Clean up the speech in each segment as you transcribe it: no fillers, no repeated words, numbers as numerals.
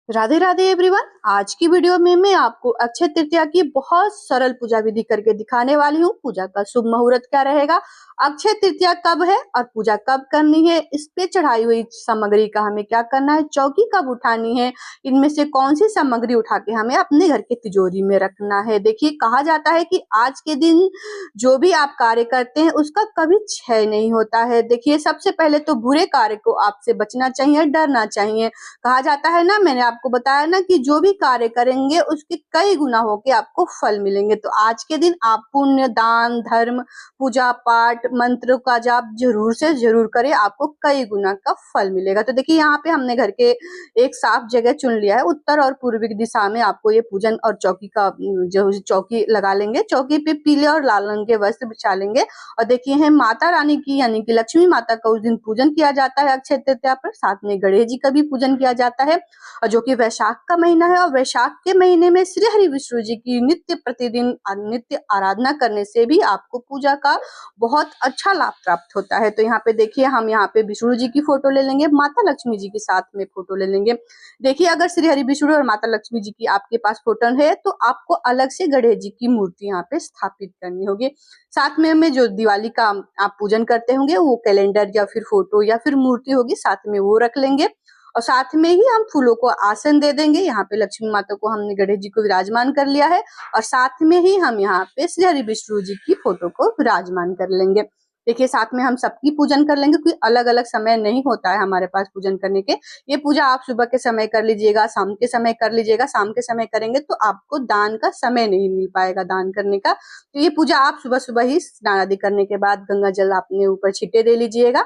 Radhe Radhe everyone. आज की video में मैं आपको अक्षय तृतीया की बहुत सरल पूजा विधि करके दिखाने वाली हूँ। पूजा का शुभ मुहूर्त क्या रहेगा, अक्षय तृतीया कब है और पूजा कब करनी है, इस पे चढ़ाई हुई सामग्री का हमें क्या करना है, चौकी कब उठानी है, इनमें से कौन सी सामग्री उठा के हमें अपने घर के तिजोरी में रखना है। देखिए, कहा जाता है कि आज के दिन जो भी आप कार्य करते हैं उसका कभी क्षय नहीं होता है। देखिए, सबसे पहले तो बुरे कार्य को आपसे बचना चाहिए, डरना चाहिए। कहा जाता है ना, मैंने आपको बताया ना कि जो भी कार्य करेंगे उसके कई गुना होके आपको फल मिलेंगे। तो आज के दिन आप पुण्य, दान, धर्म, पूजा पाठ, मंत्र का जाप जरूर से जरूर करें, आपको कई गुना का फल मिलेगा। तो देखिए, यहाँ पे हमने घर के एक साफ जगह चुन लिया है। उत्तर और पूर्वी दिशा में आपको ये पूजन और चौकी का जो चौकी लगा लेंगे। चौकी पे पीले और लाल रंग के वस्त्र बिछा लेंगे। और देखिए, है माता रानी की यानी कि लक्ष्मी माता का उस दिन पूजन किया जाता है अक्षय तृतीया पर। साथ में गणेश जी का भी पूजन किया जाता है, और जो कि वैशाख का महीना है। और वैशाख के महीने में श्री हरि विष्णु जी की नित्य प्रतिदिन नित्य आराधना करने से भी आपको पूजा का बहुत अच्छा लाभ प्राप्त होता है। तो यहाँ पे देखिए, हम यहाँ पे विष्णु जी की फोटो ले लेंगे, माता लक्ष्मी जी के साथ में फोटो ले लेंगे। देखिए, अगर श्री हरि विष्णु और माता लक्ष्मी जी की आपके पास फोटो है तो आपको अलग से गणेश जी की मूर्ति यहाँ पे स्थापित करनी होगी। साथ में जो दिवाली का आप पूजन करते होंगे वो कैलेंडर या फिर फोटो या फिर मूर्ति होगी, साथ में वो रख लेंगे। और साथ में ही हम फूलों को आसन दे देंगे। यहाँ पे लक्ष्मी माता को हमने गणेश जी को विराजमान कर लिया है, और साथ में ही हम यहाँ पे श्री हरि विष्णु जी की फोटो को विराजमान कर लेंगे। देखिए, साथ में हम सबकी पूजन कर लेंगे, क्योंकि अलग अलग समय नहीं होता है हमारे पास पूजन करने के। ये पूजा आप सुबह के समय कर लीजिएगा, शाम के समय कर लीजिएगा। शाम के समय करेंगे तो आपको दान का समय नहीं मिल पाएगा दान करने का। तो ये पूजा आप सुबह सुबह ही स्नान आदि करने के बाद गंगा जल अपने ऊपर छींटे दे लीजिएगा,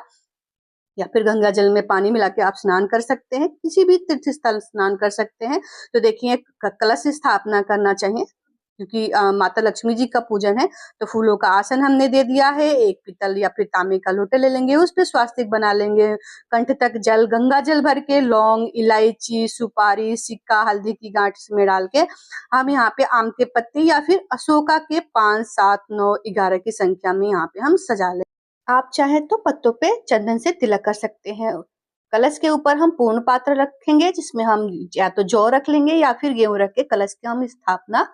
या फिर गंगा जल में पानी मिला के आप स्नान कर सकते हैं। किसी भी तीर्थ स्थल स्नान कर सकते हैं। तो देखिए, कलश स्थापना करना चाहिए, क्योंकि माता लक्ष्मी जी का पूजन है। तो फूलों का आसन हमने दे दिया है। एक पीतल या फिर तांबे का लोटे ले लेंगे, उस पे स्वास्तिक बना लेंगे। कंठ तक जल, गंगा जल भर के लौंग, इलायची, सुपारी, सिक्का, हल्दी की गांठ इसमें डाल के हम यहाँ पे आम के पत्ते या फिर अशोका के 5, 7, 9, 11 की संख्या में यहाँ पे हम सजा लें। आप चाहे तो पत्तों पे चंदन से तिलक कर सकते हैं। कलश के ऊपर हम पूर्ण पात्र रखेंगे, जिसमें हम या तो जौ रख लेंगे या फिर गेहूं रख के कलश की हम स्थापना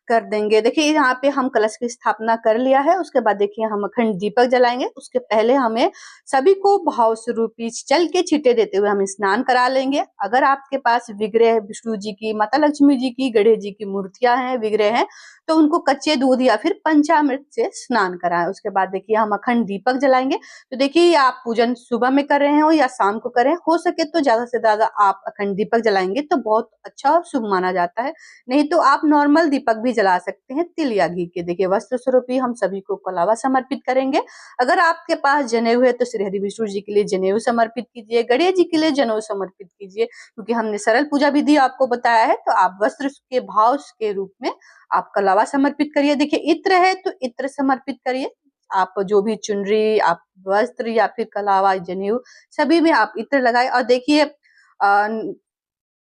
कर देंगे। देखिए, यहाँ पे हम कलश की स्थापना कर लिया है। उसके बाद देखिए, हम अखंड दीपक जलाएंगे। उसके पहले हमें सभी को भाव स्वरूपी जल के छींटे देते हुए हम स्नान करा लेंगे। अगर आपके पास विग्रह विष्णु जी की, माता लक्ष्मी जी की, गणेश जी की मूर्तियां हैं, विग्रह हैं, तो उनको कच्चे दूध या फिर पंचामृत से स्नान कराएं। उसके बाद देखिए, हम अखंड दीपक जलाएंगे। तो देखिए, आप पूजन सुबह में कर रहे हो या शाम को करें, हो सके तो ज्यादा से ज्यादा आप अखंड दीपक जलाएंगे तो बहुत अच्छा और शुभ माना जाता है। नहीं तो आप नॉर्मल दीपक भी जला सकते हैं, तिल या घी के। देखिए, वस्त्र स्वरूपी हम सभी को कलावा समर्पित करेंगे। अगर आपके पास जनेऊ है तो श्री हरि विष्णु जी के लिए जनेऊ समर्पित कीजिए, गणेश जी के लिए जनेऊ समर्पित कीजिए, क्योंकि हमने सरल पूजा विधि आपको बताया है। तो आप वस्त्र के भाव के रूप में आप कलावा समर्पित करिए। देखिए, इत्र है तो इत्र समर्पित करिए। आप जो भी चुनरी, आप वस्त्र या फिर कलावा, जनेऊ, सभी में आप इत्र लगाए। और देखिए,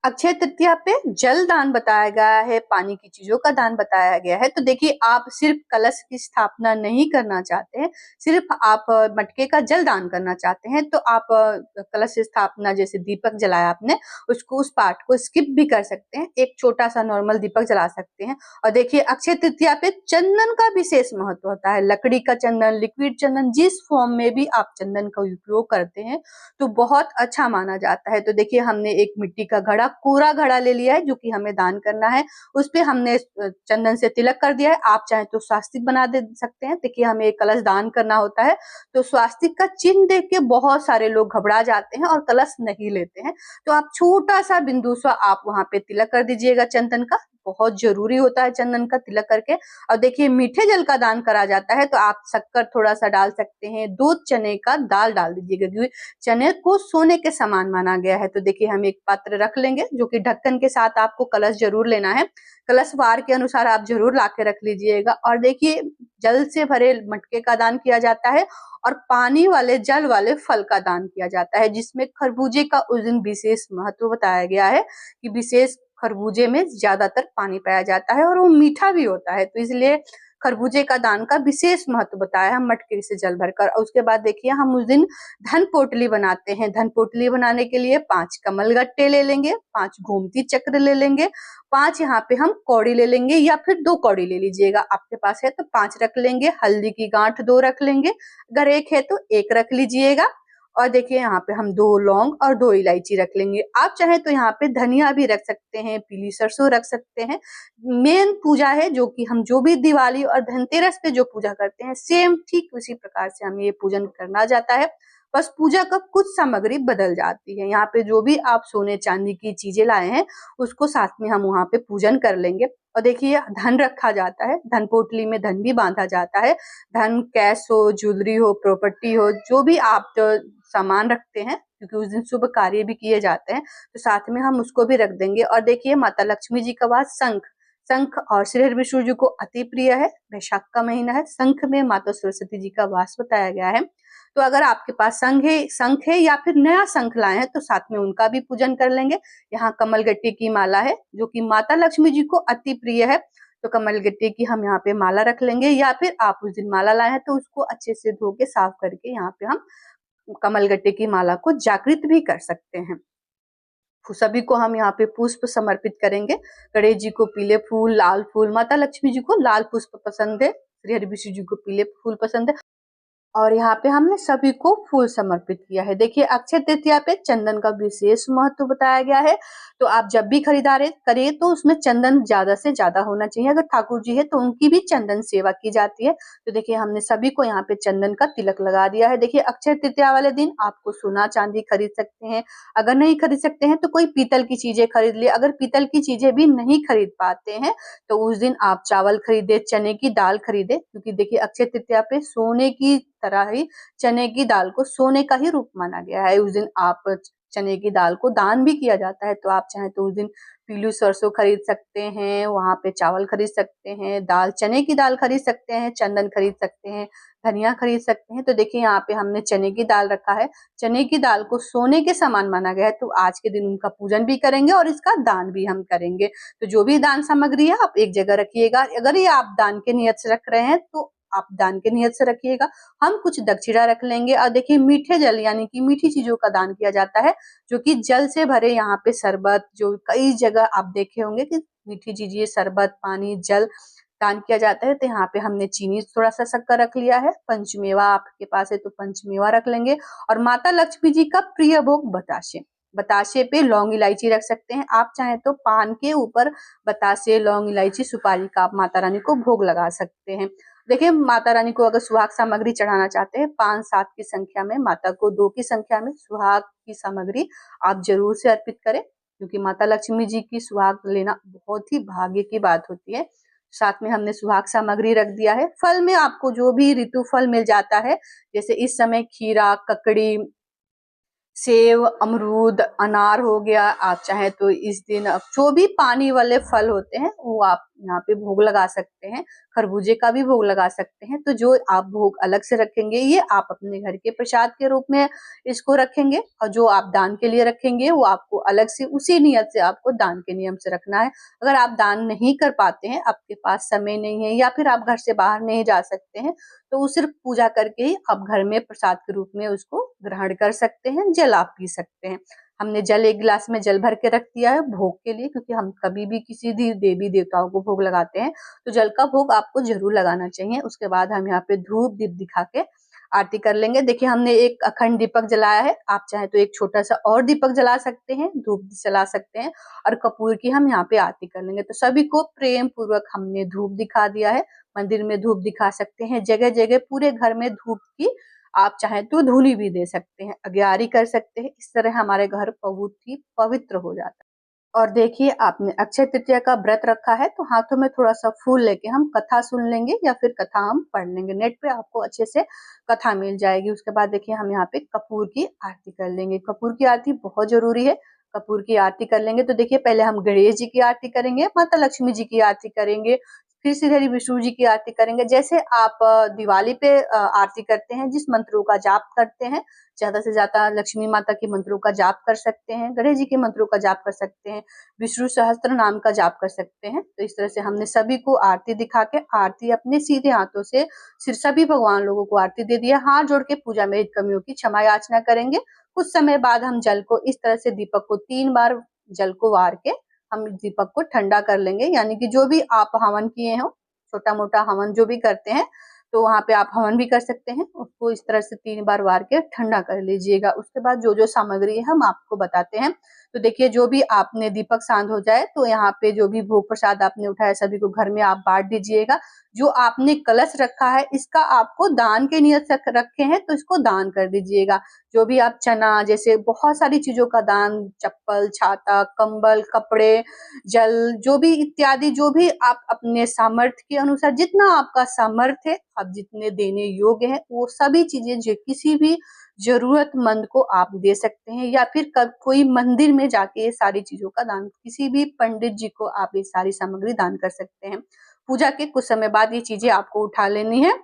अक्षय तृतीया पे जल दान बताया गया है, पानी की चीजों का दान बताया गया है। तो देखिए, आप सिर्फ कलश की स्थापना नहीं करना चाहते हैं, सिर्फ आप मटके का जल दान करना चाहते हैं, तो आप कलश स्थापना जैसे दीपक जलाया आपने, उसको उस पार्ट को स्किप भी कर सकते हैं, एक छोटा सा नॉर्मल दीपक जला सकते हैं। और देखिए, अक्षय तृतीया पे चंदन का विशेष महत्व होता है। लकड़ी का चंदन, लिक्विड चंदन, जिस फॉर्म में भी आप चंदन का उपयोग करते हैं तो बहुत अच्छा माना जाता है। तो देखिए, हमने एक मिट्टी का घड़ा, कोरा घड़ा ले लिया है, जो कि हमें दान करना है। उस पे हमने चंदन से तिलक कर दिया है। आप चाहे तो स्वास्तिक बना दे सकते हैं। देखिए, हमें एक कलश दान करना होता है, तो स्वास्तिक का चिन्ह देख के बहुत सारे लोग घबरा जाते हैं और कलश नहीं लेते हैं। तो आप छोटा सा बिंदु सा आप वहां पे तिलक कर दीजिएगा चंदन का। बहुत जरूरी होता है चंदन का तिलक करके। और देखिए, मीठे जल का दान करा जाता है, तो आप शक्कर थोड़ा सा डाल सकते हैं, 2 चने का दाल डाल दीजिएगा, क्योंकि चने को सोने के समान माना गया है। तो देखिए, हम एक पात्र रख लेंगे, जो कि ढक्कन के साथ आपको कलश जरूर लेना है। कलश वार के अनुसार आप जरूर ला के रख लीजिएगा। और देखिए, जल से भरे मटके का दान किया जाता है, और पानी वाले जल वाले फल का दान किया जाता है, जिसमें खरबूजे का उस दिन विशेष महत्व बताया गया है कि विशेष खरबूजे में ज्यादातर पानी पाया जाता है और वो मीठा भी होता है। तो इसलिए खरबूजे का दान का विशेष महत्व बताया है मटकी से जल भरकर। और उसके बाद देखिए हम उस दिन धन पोटली बनाते हैं। धन पोटली बनाने के लिए 5 कमल गट्टे ले लेंगे, 5 गोमती चक्र ले लेंगे, 5 यहाँ पे हम कौड़ी ले लेंगे या फिर 2 कौड़ी ले लीजिएगा, आपके पास है तो 5 रख लेंगे। हल्दी की गांठ 2 रख लेंगे, अगर 1 है तो 1 रख लीजिएगा। और देखिए यहाँ पे हम 2 लौंग और 2 इलायची रख लेंगे। आप चाहे तो यहाँ पे धनिया भी रख सकते हैं, पीली सरसों रख सकते हैं। मेन पूजा है जो कि हम जो भी दिवाली और धनतेरस पे जो पूजा करते हैं सेम ठीक उसी प्रकार से हमें ये पूजन करना जाता है। बस पूजा का कुछ सामग्री बदल जाती है। यहाँ पे जो भी आप सोने चांदी की चीजें लाए हैं उसको साथ में हम वहाँ पे पूजन कर लेंगे। और देखिए धन रखा जाता है, धन पोटली में धन भी बांधा जाता है। धन कैश हो, ज्वेलरी हो, प्रॉपर्टी हो, जो भी आप सामान रखते हैं क्योंकि उस दिन शुभ कार्य भी किए जाते हैं तो साथ में हम उसको भी रख देंगे। और देखिए माता लक्ष्मी जी का वास शंख, शंख और श्री विष्णु जी को अति प्रिय है। वैशाख का महीना है, शंख में माता सरस्वती जी का वास बताया गया है। तो अगर आपके पास शंख है या फिर नया शंख लाए हैं तो साथ में उनका भी पूजन कर लेंगे। यहाँ कमलगट्टी की माला है जो कि माता लक्ष्मी जी को अति प्रिय है, तो कमलगट्टी की हम यहाँ पे माला रख लेंगे। या फिर आप उस दिन माला लाए हैं तो उसको अच्छे से धो के साफ करके यहाँ पे हम कमलगट्टे की माला को जागृत भी कर सकते हैं। सभी को हम यहाँ पे पुष्प समर्पित करेंगे। गणेश जी को पीले फूल, लाल फूल, माता लक्ष्मी जी को लाल पुष्प पसंद है, श्री हरिविष्णु जी को पीले फूल पसंद है। और यहाँ पे हमने सभी को फूल समर्पित किया है। देखिए अक्षय तृतीया पे चंदन का विशेष महत्व बताया गया है, तो आप जब भी खरीदारी करें तो उसमें चंदन ज्यादा से ज्यादा होना चाहिए। अगर ठाकुर जी है तो उनकी भी चंदन सेवा की जाती है। तो देखिए हमने सभी को यहाँ पे चंदन का तिलक लगा दिया है। देखिए अक्षय तृतीया वाले दिन आपको सोना चांदी खरीद सकते हैं, अगर नहीं खरीद सकते हैं तो कोई पीतल की चीजें खरीद लिए। अगर पीतल की चीजें भी नहीं खरीद पाते हैं तो उस दिन आप चावल खरीदे, चने की दाल खरीदे, क्योंकि देखिए अक्षय तृतीया पे सोने की तरह ही चने की दाल को सोने का ही रूप माना गया है। उस दिन आप चने की दाल को दान भी किया जाता है, तो आप चाहें तो उस दिन पीली सरसों खरीद सकते हैं, वहां पे चावल खरीद सकते हैं, दाल चने की दाल खरीद सकते हैं, चंदन खरीद सकते हैं, धनिया खरीद सकते हैं। तो देखिए यहाँ पे हमने चने की दाल रखा है, चने की दाल को सोने के समान माना गया है, तो आज के दिन उनका पूजन भी करेंगे और इसका दान भी हम करेंगे। तो जो भी दान सामग्री है आप एक जगह रखिएगा। अगर ये आप दान के नियत से रख रहे हैं तो आप दान के नियत से रखिएगा। हम कुछ दक्षिणा रख लेंगे। और देखिए मीठे जल यानी कि मीठी चीजों का दान किया जाता है, जो कि जल से भरे यहाँ पे शरबत, जो कई जगह आप देखे होंगे कि मीठी चीजें शरबत, पानी, जल दान किया जाता है। तो यहाँ पे हमने चीनी, थोड़ा सा शक्कर रख लिया है। पंचमेवा आपके पास है तो पंचमेवा रख लेंगे। और माता लक्ष्मी जी का प्रिय भोग बताशे, बताशे पे लौंग इलायची रख सकते हैं। आप चाहें तो पान के ऊपर बतासे, लौंग इलायची, सुपारी का आप माता रानी को भोग लगा सकते हैं। देखिए माता रानी को अगर सुहाग सामग्री चढ़ाना चाहते हैं 5-7 की संख्या में, माता को 2 की संख्या में सुहाग की सामग्री आप जरूर से अर्पित करें, क्योंकि माता लक्ष्मी जी की सुहाग लेना बहुत ही भाग्य की बात होती है। साथ में हमने सुहाग सामग्री रख दिया है। फल में आपको जो भी ऋतु फल मिल जाता है, जैसे इस समय खीरा, ककड़ी, सेव, अमरूद, अनार हो गया। आप चाहें तो इस दिन जो भी पानी वाले फल होते हैं वो आप यहाँ पे भोग लगा सकते हैं। खरबूजे का भी भोग लगा सकते हैं। तो जो आप भोग अलग से रखेंगे ये आप अपने घर के प्रसाद के रूप में इसको रखेंगे, और जो आप दान के लिए रखेंगे वो आपको अलग से उसी नियत से आपको दान के नियम से रखना है। अगर आप दान नहीं कर पाते हैं, आपके पास समय नहीं है या फिर आप घर से बाहर नहीं जा सकते हैं, तो वो सिर्फ पूजा करके ही आप घर में प्रसाद के रूप में उसको ग्रहण कर सकते हैं, जल आप पी सकते हैं। हमने जल 1 गिलास में जल भर के रख दिया है भोग के लिए, क्योंकि हम कभी भी किसी भी देवी देवताओं को भोग लगाते हैं तो जल का भोग आपको जरूर लगाना चाहिए। उसके बाद हम यहाँ पे धूप दीप दिखा के आरती कर लेंगे। देखिए हमने एक अखंड दीपक जलाया है, आप चाहे तो एक छोटा सा और दीपक जला सकते हैं, धूप जला सकते हैं, और कपूर की हम यहाँ पे आरती कर लेंगे। तो सभी को प्रेम पूर्वक हमने धूप दिखा दिया है। मंदिर में धूप दिखा सकते हैं, जगह जगह पूरे घर में धूप की आप चाहें तो धूनी भी दे सकते हैं, अग्यारी कर सकते हैं। इस तरह हमारे घर बहुत ही पवित्र हो जाता है। और देखिए आपने अक्षय तृतीया का व्रत रखा है तो हाथों में थोड़ा सा फूल लेके हम कथा सुन लेंगे या फिर कथा हम पढ़ लेंगे। नेट पे आपको अच्छे से कथा मिल जाएगी। उसके बाद देखिए हम यहाँ पे कपूर की आरती कर लेंगे। कपूर की आरती बहुत जरूरी है। कपूर की आरती कर लेंगे तो देखिए पहले हम गणेश जी की आरती करेंगे, माता लक्ष्मी जी की आरती करेंगे, फिर श्रीहरि विष्णु जी की आरती करेंगे। जैसे आप दिवाली पे आरती करते हैं, जिस मंत्रों का जाप करते हैं, ज्यादा से ज्यादा लक्ष्मी माता के मंत्रों का जाप कर सकते हैं, गणेश जी के मंत्रों का जाप कर सकते हैं, विष्णु सहस्त्र नाम का जाप कर सकते हैं। तो इस तरह से हमने सभी को आरती दिखा के आरती अपने सीधे हाथों से सिर सभी भगवान लोगों को आरती दे दिया। हाथ जोड़ के पूजा में कमियों की क्षमा याचना करेंगे। कुछ समय बाद हम जल को इस तरह से दीपक को 3 बार जल को वार के हम दीपक को ठंडा कर लेंगे। यानी कि जो भी आप हवन किए हो, छोटा मोटा हवन जो भी करते हैं, तो वहां पे आप हवन भी कर सकते हैं। उसको इस तरह से 3 बार वार के ठंडा कर लीजिएगा। उसके बाद जो जो सामग्री है हम आपको बताते हैं। तो देखिए, जो भी आपने दीपक शांत हो जाए तो यहाँ पे जो भी भोग प्रसाद आपने उठाया सभी को घर में आप बांट दीजिएगा। जो आपने कलश रखा है इसका आपको दान के नियत से रखे हैं तो इसको दान कर दीजिएगा। जो भी आप चना जैसे बहुत सारी चीजों का दान, चप्पल, छाता, कंबल, कपड़े, जल, जो भी इत्यादि, जो भी आप अपने सामर्थ्य के अनुसार, जितना आपका सामर्थ्य है, आप जितने देने योग्य है, वो सभी चीजें जो किसी भी जरूरतमंद को आप दे सकते हैं। या फिर कब कोई मंदिर में जाके ये सारी चीजों का दान, किसी भी पंडित जी को आप ये सारी सामग्री दान कर सकते हैं। पूजा के कुछ समय बाद ये चीजें आपको उठा लेनी है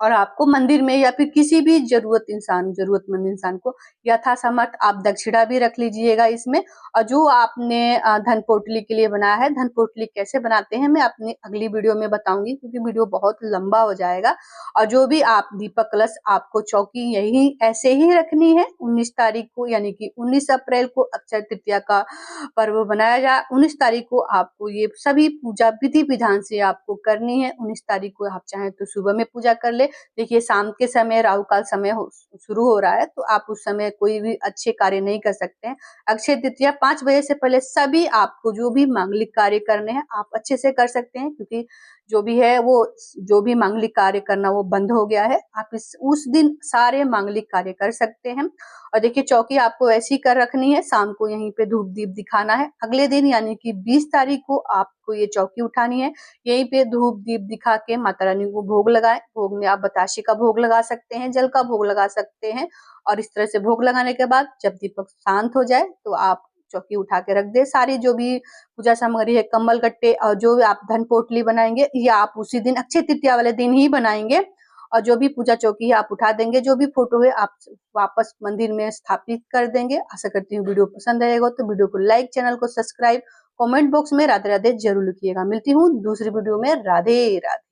और आपको मंदिर में या फिर किसी भी जरूरतमंद इंसान को यथासमर्थ आप दक्षिणा भी रख लीजिएगा इसमें। और जो आपने धन पोटली के लिए बनाया है, धन पोटली कैसे बनाते हैं मैं अपनी अगली वीडियो में बताऊंगी, क्योंकि वीडियो बहुत लंबा हो जाएगा। और जो भी आप दीपक कलश, आपको चौकी यही ऐसे ही रखनी है। 19 तारीख को यानी कि 19 अप्रैल को अक्षय तृतीया का पर्व बनाया जाए। 19 तारीख को आपको ये सभी पूजा विधि विधान से आपको करनी है। 19 तारीख को आप चाहें तो सुबह में पूजा कर ले। देखिए, शाम के समय राहु काल समय शुरू हो रहा है, तो आप उस समय कोई भी अच्छे कार्य नहीं कर सकते हैं। अक्षय तृतीया 5 बजे से पहले सभी आपको जो भी मांगलिक कार्य करने हैं आप अच्छे से कर सकते हैं, क्योंकि जो भी है वो, जो भी मांगलिक कार्य करना वो बंद हो गया है। आप उस दिन सारे मांगलिक कार्य कर सकते हैं। और देखिए, चौकी आपको ऐसी कर रखनी है, शाम को यहीं पे धूप दीप दिखाना है। अगले दिन यानी कि 20 तारीख को आपको ये चौकी उठानी है। यहीं पे धूप दीप दिखा के माता रानी को भोग लगाएं। भोग में आप बताशे का भोग लगा सकते हैं, जल का भोग लगा सकते हैं। और इस तरह से भोग लगाने के बाद जब दीपक शांत हो जाए तो आप चौकी उठा के रख दे। सारी जो भी पूजा सामग्री है, कंबल कट्टे और जो भी आप धन पोटली बनाएंगे, ये आप उसी दिन अक्षय तृतीया वाले दिन ही बनाएंगे। और जो भी पूजा चौकी है आप उठा देंगे। जो भी फोटो है आप वापस मंदिर में स्थापित कर देंगे। आशा करती हूँ वीडियो पसंद आएगा, तो वीडियो को लाइक, चैनल को सब्सक्राइब, कमेंट बॉक्स में राधे राधे जरूर लिखिएगा। मिलती हूँ दूसरी वीडियो में। राधे राधे।